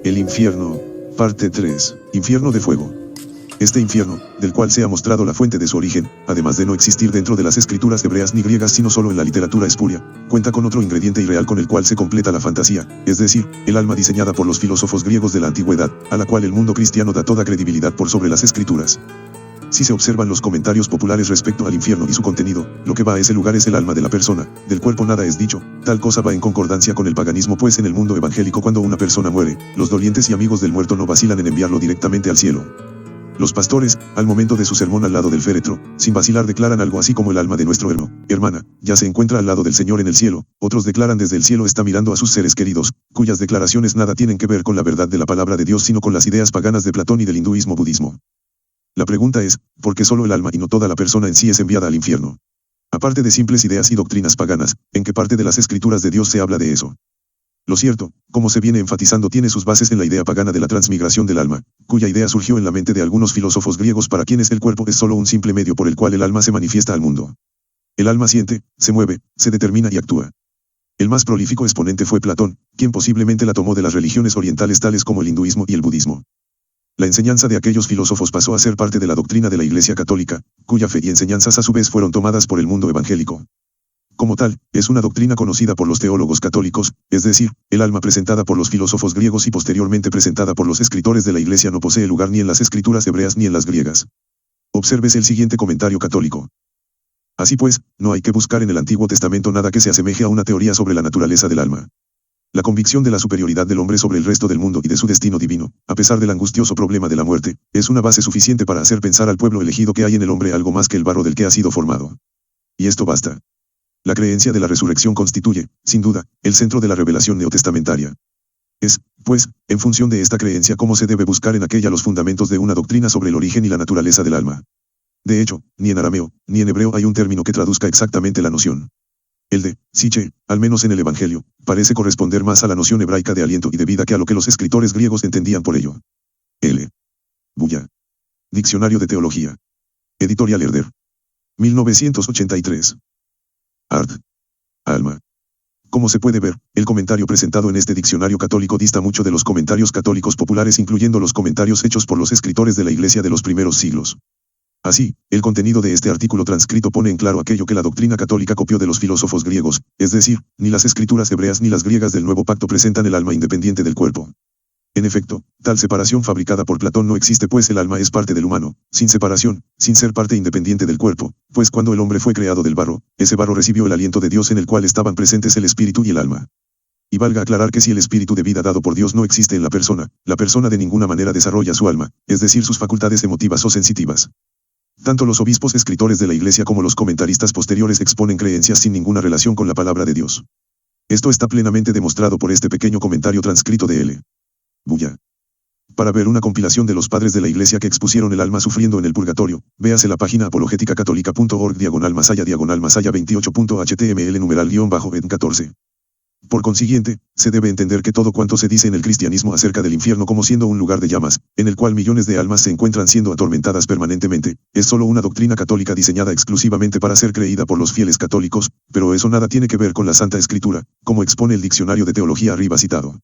El infierno. Parte 3. Infierno de fuego. Este infierno, del cual se ha mostrado la fuente de su origen, además de no existir dentro de las escrituras hebreas ni griegas sino solo en la literatura espuria, cuenta con otro ingrediente irreal con el cual se completa la fantasía, es decir, el alma diseñada por los filósofos griegos de la antigüedad, a la cual el mundo cristiano da toda credibilidad por sobre las escrituras. Si se observan los comentarios populares respecto al infierno y su contenido, lo que va a ese lugar es el alma de la persona, del cuerpo nada es dicho, tal cosa va en concordancia con el paganismo pues en el mundo evangélico cuando una persona muere, los dolientes y amigos del muerto no vacilan en enviarlo directamente al cielo. Los pastores, al momento de su sermón al lado del féretro, sin vacilar declaran algo así como el alma de nuestro hermana, ya se encuentra al lado del Señor en el cielo, otros declaran desde el cielo está mirando a sus seres queridos, cuyas declaraciones nada tienen que ver con la verdad de la palabra de Dios sino con las ideas paganas de Platón y del hinduismo budismo. La pregunta es, ¿por qué solo el alma y no toda la persona en sí es enviada al infierno? Aparte de simples ideas y doctrinas paganas, ¿en qué parte de las escrituras de Dios se habla de eso? Lo cierto, como se viene enfatizando, tiene sus bases en la idea pagana de la transmigración del alma, cuya idea surgió en la mente de algunos filósofos griegos para quienes el cuerpo es solo un simple medio por el cual el alma se manifiesta al mundo. El alma siente, se mueve, se determina y actúa. El más prolífico exponente fue Platón, quien posiblemente la tomó de las religiones orientales tales como el hinduismo y el budismo. La enseñanza de aquellos filósofos pasó a ser parte de la doctrina de la Iglesia Católica, cuya fe y enseñanzas a su vez fueron tomadas por el mundo evangélico. Como tal, es una doctrina conocida por los teólogos católicos, es decir, el alma presentada por los filósofos griegos y posteriormente presentada por los escritores de la Iglesia no posee lugar ni en las escrituras hebreas ni en las griegas. Obsérvese el siguiente comentario católico. Así pues, no hay que buscar en el Antiguo Testamento nada que se asemeje a una teoría sobre la naturaleza del alma. La convicción de la superioridad del hombre sobre el resto del mundo y de su destino divino, a pesar del angustioso problema de la muerte, es una base suficiente para hacer pensar al pueblo elegido que hay en el hombre algo más que el barro del que ha sido formado. Y esto basta. La creencia de la resurrección constituye, sin duda, el centro de la revelación neotestamentaria. Es, pues, en función de esta creencia cómo se debe buscar en aquella los fundamentos de una doctrina sobre el origen y la naturaleza del alma. De hecho, ni en arameo, ni en hebreo hay un término que traduzca exactamente la noción. El de psiche, al menos en el Evangelio, parece corresponder más a la noción hebraica de aliento y de vida que a lo que los escritores griegos entendían por ello. L. Bulla. Diccionario de Teología. Editorial Herder. 1983. Art. Alma. Como se puede ver, el comentario presentado en este diccionario católico dista mucho de los comentarios católicos populares incluyendo los comentarios hechos por los escritores de la Iglesia de los primeros siglos. Así, el contenido de este artículo transcrito pone en claro aquello que la doctrina católica copió de los filósofos griegos, es decir, ni las escrituras hebreas ni las griegas del Nuevo Pacto presentan el alma independiente del cuerpo. En efecto, tal separación fabricada por Platón no existe pues el alma es parte del humano, sin separación, sin ser parte independiente del cuerpo, pues cuando el hombre fue creado del barro, ese barro recibió el aliento de Dios en el cual estaban presentes el espíritu y el alma. Y valga aclarar que si el espíritu de vida dado por Dios no existe en la persona de ninguna manera desarrolla su alma, es decir sus facultades emotivas o sensitivas. Tanto los obispos escritores de la Iglesia como los comentaristas posteriores exponen creencias sin ninguna relación con la palabra de Dios. Esto está plenamente demostrado por este pequeño comentario transcrito de L. Bulla. Para ver una compilación de los padres de la Iglesia que expusieron el alma sufriendo en el purgatorio, véase la página apologéticacatólica.org/masaya 28.html numeral-ed 14. Por consiguiente, se debe entender que todo cuanto se dice en el cristianismo acerca del infierno como siendo un lugar de llamas, en el cual millones de almas se encuentran siendo atormentadas permanentemente, es solo una doctrina católica diseñada exclusivamente para ser creída por los fieles católicos, pero eso nada tiene que ver con la Santa Escritura, como expone el diccionario de teología arriba citado.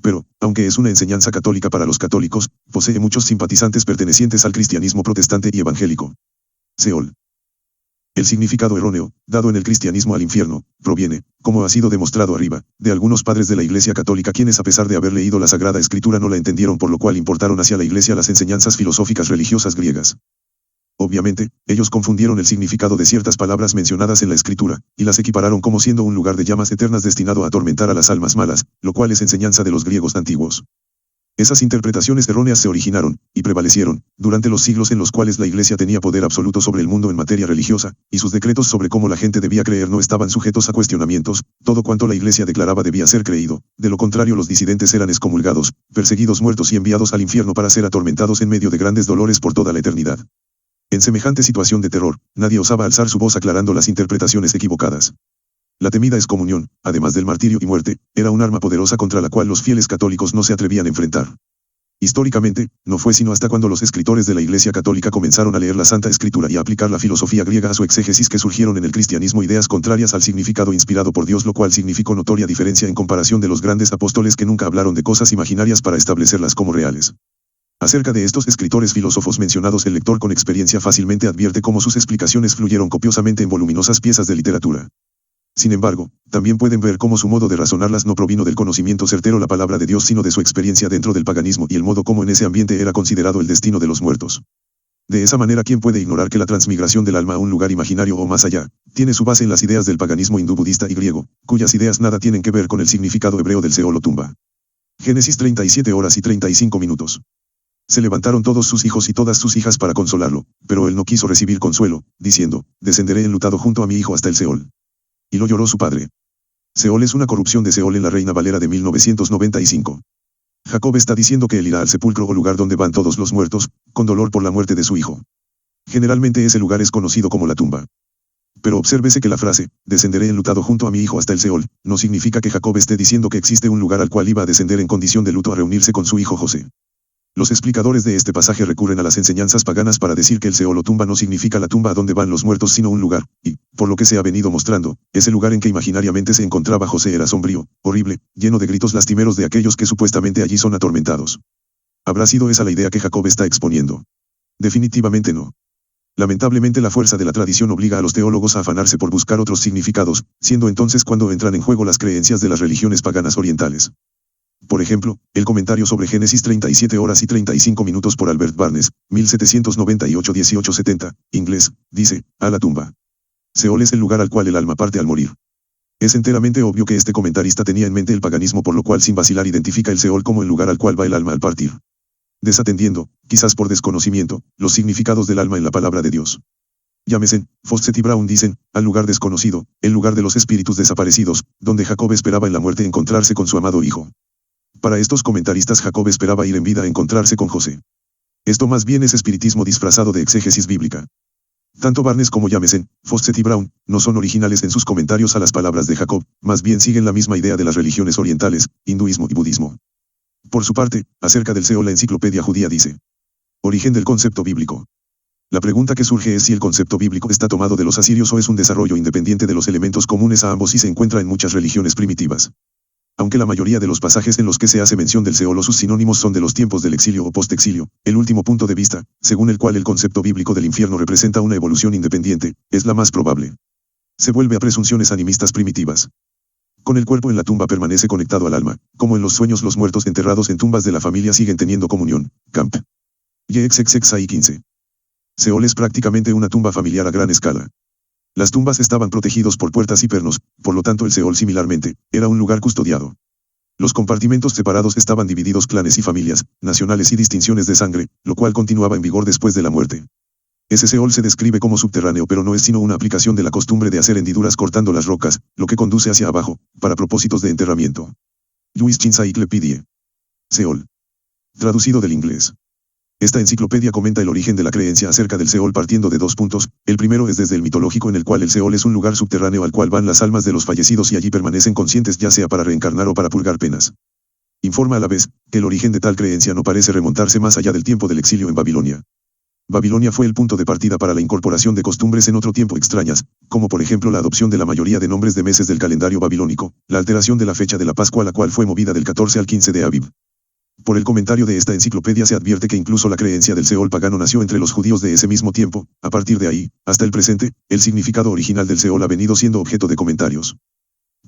Pero, aunque es una enseñanza católica para los católicos, posee muchos simpatizantes pertenecientes al cristianismo protestante y evangélico. Seol. El significado erróneo, dado en el cristianismo al infierno, proviene, como ha sido demostrado arriba, de algunos padres de la Iglesia Católica quienes a pesar de haber leído la Sagrada Escritura no la entendieron por lo cual importaron hacia la Iglesia las enseñanzas filosóficas religiosas griegas. Obviamente, ellos confundieron el significado de ciertas palabras mencionadas en la Escritura, y las equipararon como siendo un lugar de llamas eternas destinado a atormentar a las almas malas, lo cual es enseñanza de los griegos antiguos. Esas interpretaciones erróneas se originaron, y prevalecieron, durante los siglos en los cuales la Iglesia tenía poder absoluto sobre el mundo en materia religiosa, y sus decretos sobre cómo la gente debía creer no estaban sujetos a cuestionamientos, todo cuanto la Iglesia declaraba debía ser creído, de lo contrario los disidentes eran excomulgados, perseguidos muertos y enviados al infierno para ser atormentados en medio de grandes dolores por toda la eternidad. En semejante situación de terror, nadie osaba alzar su voz aclarando las interpretaciones equivocadas. La temida excomunión, además del martirio y muerte, era un arma poderosa contra la cual los fieles católicos no se atrevían a enfrentar. Históricamente, no fue sino hasta cuando los escritores de la Iglesia Católica comenzaron a leer la Santa Escritura y a aplicar la filosofía griega a su exégesis que surgieron en el cristianismo ideas contrarias al significado inspirado por Dios, lo cual significó notoria diferencia en comparación de los grandes apóstoles que nunca hablaron de cosas imaginarias para establecerlas como reales. Acerca de estos escritores filósofos mencionados, el lector con experiencia fácilmente advierte cómo sus explicaciones fluyeron copiosamente en voluminosas piezas de literatura. Sin embargo, también pueden ver cómo su modo de razonarlas no provino del conocimiento certero la palabra de Dios, sino de su experiencia dentro del paganismo y el modo como en ese ambiente era considerado el destino de los muertos. De esa manera, ¿quién puede ignorar que la transmigración del alma a un lugar imaginario o más allá, tiene su base en las ideas del paganismo hindú, budista y griego, cuyas ideas nada tienen que ver con el significado hebreo del Seol o tumba? Génesis 37:35. Se levantaron todos sus hijos y todas sus hijas para consolarlo, pero él no quiso recibir consuelo, diciendo, descenderé enlutado junto a mi hijo hasta el Seol. Y lo lloró su padre. Seol es una corrupción de Seol en la Reina Valera de 1995. Jacob está diciendo que él irá al sepulcro o lugar donde van todos los muertos, con dolor por la muerte de su hijo. Generalmente ese lugar es conocido como la tumba. Pero obsérvese que la frase, descenderé enlutado junto a mi hijo hasta el Seol, no significa que Jacob esté diciendo que existe un lugar al cual iba a descender en condición de luto a reunirse con su hijo José. Los explicadores de este pasaje recurren a las enseñanzas paganas para decir que el Seol o tumba no significa la tumba a donde van los muertos, sino un lugar, y, por lo que se ha venido mostrando, ese lugar en que imaginariamente se encontraba José era sombrío, horrible, lleno de gritos lastimeros de aquellos que supuestamente allí son atormentados. ¿Habrá sido esa la idea que Jacob está exponiendo? Definitivamente no. Lamentablemente, la fuerza de la tradición obliga a los teólogos a afanarse por buscar otros significados, siendo entonces cuando entran en juego las creencias de las religiones paganas orientales. Por ejemplo, el comentario sobre Génesis 37:35 por Albert Barnes, 1798-1870, inglés, dice, a la tumba. Seol es el lugar al cual el alma parte al morir. Es enteramente obvio que este comentarista tenía en mente el paganismo, por lo cual sin vacilar identifica el Seol como el lugar al cual va el alma al partir, desatendiendo, quizás por desconocimiento, los significados del alma en la palabra de Dios. Jameson, Fawcett y Brown dicen, al lugar desconocido, el lugar de los espíritus desaparecidos, donde Jacob esperaba en la muerte encontrarse con su amado hijo. Para estos comentaristas, Jacob esperaba ir en vida a encontrarse con José. Esto más bien es espiritismo disfrazado de exégesis bíblica. Tanto Barnes como Jameson, Fawcett y Brown, no son originales en sus comentarios a las palabras de Jacob, más bien siguen la misma idea de las religiones orientales, hinduismo y budismo. Por su parte, acerca del Seol, la enciclopedia judía dice: origen del concepto bíblico. La pregunta que surge es si el concepto bíblico está tomado de los asirios o es un desarrollo independiente de los elementos comunes a ambos y se encuentra en muchas religiones primitivas. Aunque la mayoría de los pasajes en los que se hace mención del Seol o sus sinónimos son de los tiempos del exilio o postexilio, el último punto de vista, según el cual el concepto bíblico del infierno representa una evolución independiente, es la más probable. Se vuelve a presunciones animistas primitivas. Con el cuerpo en la tumba permanece conectado al alma, como en los sueños los muertos enterrados en tumbas de la familia siguen teniendo comunión. Camp. YXXXI 15. Seol es prácticamente una tumba familiar a gran escala. Las tumbas estaban protegidos por puertas y pernos, por lo tanto el Seol similarmente, era un lugar custodiado. Los compartimentos separados estaban divididos clanes y familias, nacionales y distinciones de sangre, lo cual continuaba en vigor después de la muerte. Ese Seol se describe como subterráneo, pero no es sino una aplicación de la costumbre de hacer hendiduras cortando las rocas, lo que conduce hacia abajo, para propósitos de enterramiento. Louis Encyclopedia. Seol. Traducido del inglés. Esta enciclopedia comenta el origen de la creencia acerca del Seol partiendo de dos puntos. El primero es desde el mitológico, en el cual el Seol es un lugar subterráneo al cual van las almas de los fallecidos y allí permanecen conscientes, ya sea para reencarnar o para purgar penas. Informa a la vez, que el origen de tal creencia no parece remontarse más allá del tiempo del exilio en Babilonia. Babilonia fue el punto de partida para la incorporación de costumbres en otro tiempo extrañas, como por ejemplo la adopción de la mayoría de nombres de meses del calendario babilónico, la alteración de la fecha de la Pascua, la cual fue movida del 14 al 15 de Aviv. Por el comentario de esta enciclopedia se advierte que incluso la creencia del Seol pagano nació entre los judíos de ese mismo tiempo. A partir de ahí, hasta el presente, el significado original del Seol ha venido siendo objeto de comentarios.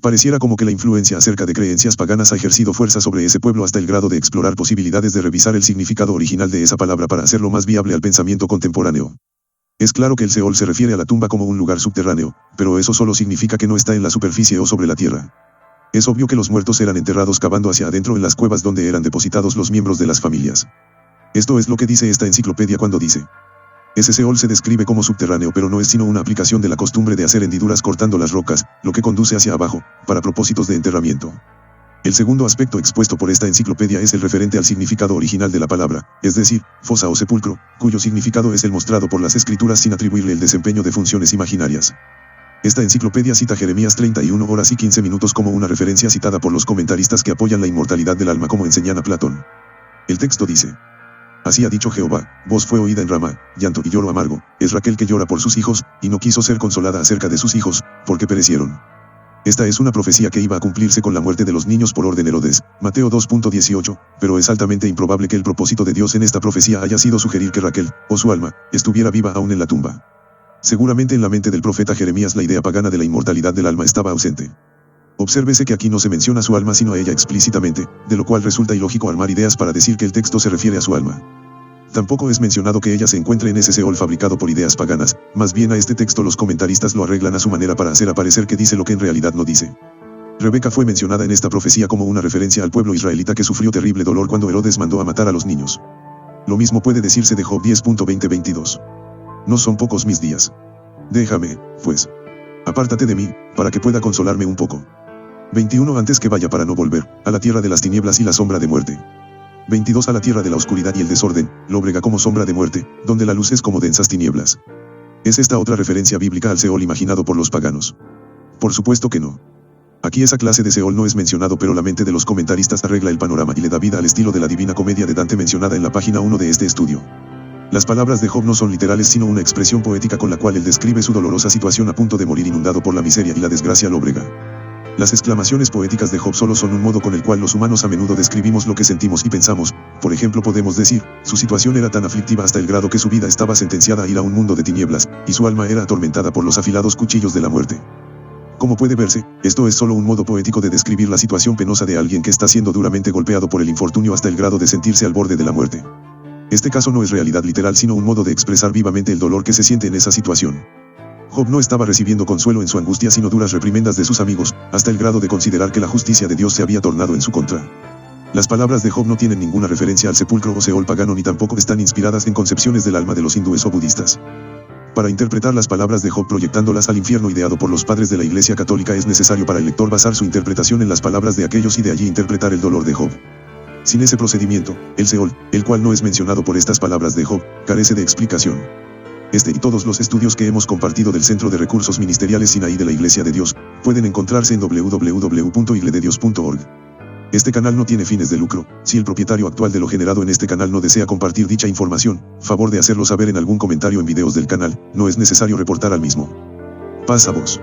Pareciera como que la influencia acerca de creencias paganas ha ejercido fuerza sobre ese pueblo hasta el grado de explorar posibilidades de revisar el significado original de esa palabra para hacerlo más viable al pensamiento contemporáneo. Es claro que el Seol se refiere a la tumba como un lugar subterráneo, pero eso solo significa que no está en la superficie o sobre la tierra. Es obvio que los muertos eran enterrados cavando hacia adentro en las cuevas donde eran depositados los miembros de las familias. Esto es lo que dice esta enciclopedia cuando dice: ese Seol se describe como subterráneo, pero no es sino una aplicación de la costumbre de hacer hendiduras cortando las rocas, lo que conduce hacia abajo, para propósitos de enterramiento. El segundo aspecto expuesto por esta enciclopedia es el referente al significado original de la palabra, es decir, fosa o sepulcro, cuyo significado es el mostrado por las escrituras sin atribuirle el desempeño de funciones imaginarias. Esta enciclopedia cita Jeremías 31:15 como una referencia citada por los comentaristas que apoyan la inmortalidad del alma como enseñaba Platón. El texto dice: Así ha dicho Jehová, voz fue oída en Ramá, llanto y lloro amargo, es Raquel que llora por sus hijos, y no quiso ser consolada acerca de sus hijos, porque perecieron. Esta es una profecía que iba a cumplirse con la muerte de los niños por orden Herodes, Mateo 2.18, pero es altamente improbable que el propósito de Dios en esta profecía haya sido sugerir que Raquel, o su alma, estuviera viva aún en la tumba. Seguramente en la mente del profeta Jeremías la idea pagana de la inmortalidad del alma estaba ausente. Obsérvese que aquí no se menciona su alma sino a ella explícitamente, de lo cual resulta ilógico armar ideas para decir que el texto se refiere a su alma. Tampoco es mencionado que ella se encuentre en ese Seol fabricado por ideas paganas, más bien a este texto los comentaristas lo arreglan a su manera para hacer aparecer que dice lo que en realidad no dice. Rebeca fue mencionada en esta profecía como una referencia al pueblo israelita que sufrió terrible dolor cuando Herodes mandó a matar a los niños. Lo mismo puede decirse de Job 10.20-22. No son pocos mis días. Déjame, pues. Apártate de mí, para que pueda consolarme un poco. 21 Antes que vaya para no volver, a la tierra de las tinieblas y la sombra de muerte. 22 A la tierra de la oscuridad y el desorden, lóbrega como sombra de muerte, donde la luz es como densas tinieblas. ¿Es esta otra referencia bíblica al Seol imaginado por los paganos? Por supuesto que no. Aquí esa clase de Seol no es mencionado, pero la mente de los comentaristas arregla el panorama y le da vida al estilo de la Divina Comedia de Dante mencionada en la página 1 de este estudio. Las palabras de Job no son literales sino una expresión poética con la cual él describe su dolorosa situación a punto de morir inundado por la miseria y la desgracia lóbrega. Las exclamaciones poéticas de Job solo son un modo con el cual los humanos a menudo describimos lo que sentimos y pensamos. Por ejemplo, podemos decir, su situación era tan aflictiva hasta el grado que su vida estaba sentenciada a ir a un mundo de tinieblas, y su alma era atormentada por los afilados cuchillos de la muerte. Como puede verse, esto es solo un modo poético de describir la situación penosa de alguien que está siendo duramente golpeado por el infortunio hasta el grado de sentirse al borde de la muerte. Este caso no es realidad literal sino un modo de expresar vivamente el dolor que se siente en esa situación. Job no estaba recibiendo consuelo en su angustia sino duras reprimendas de sus amigos, hasta el grado de considerar que la justicia de Dios se había tornado en su contra. Las palabras de Job no tienen ninguna referencia al sepulcro o Seol pagano ni tampoco están inspiradas en concepciones del alma de los hindúes o budistas. Para interpretar las palabras de Job proyectándolas al infierno ideado por los padres de la Iglesia Católica es necesario para el lector basar su interpretación en las palabras de aquellos y de allí interpretar el dolor de Job. Sin ese procedimiento, el Seol, el cual no es mencionado por estas palabras de Job, carece de explicación. Este y todos los estudios que hemos compartido del Centro de Recursos Ministeriales Sinaí de la Iglesia de Dios, pueden encontrarse en www.iglededios.org. Este canal no tiene fines de lucro. Si el propietario actual de lo generado en este canal no desea compartir dicha información, favor de hacerlo saber en algún comentario en videos del canal, no es necesario reportar al mismo. Paz a vos.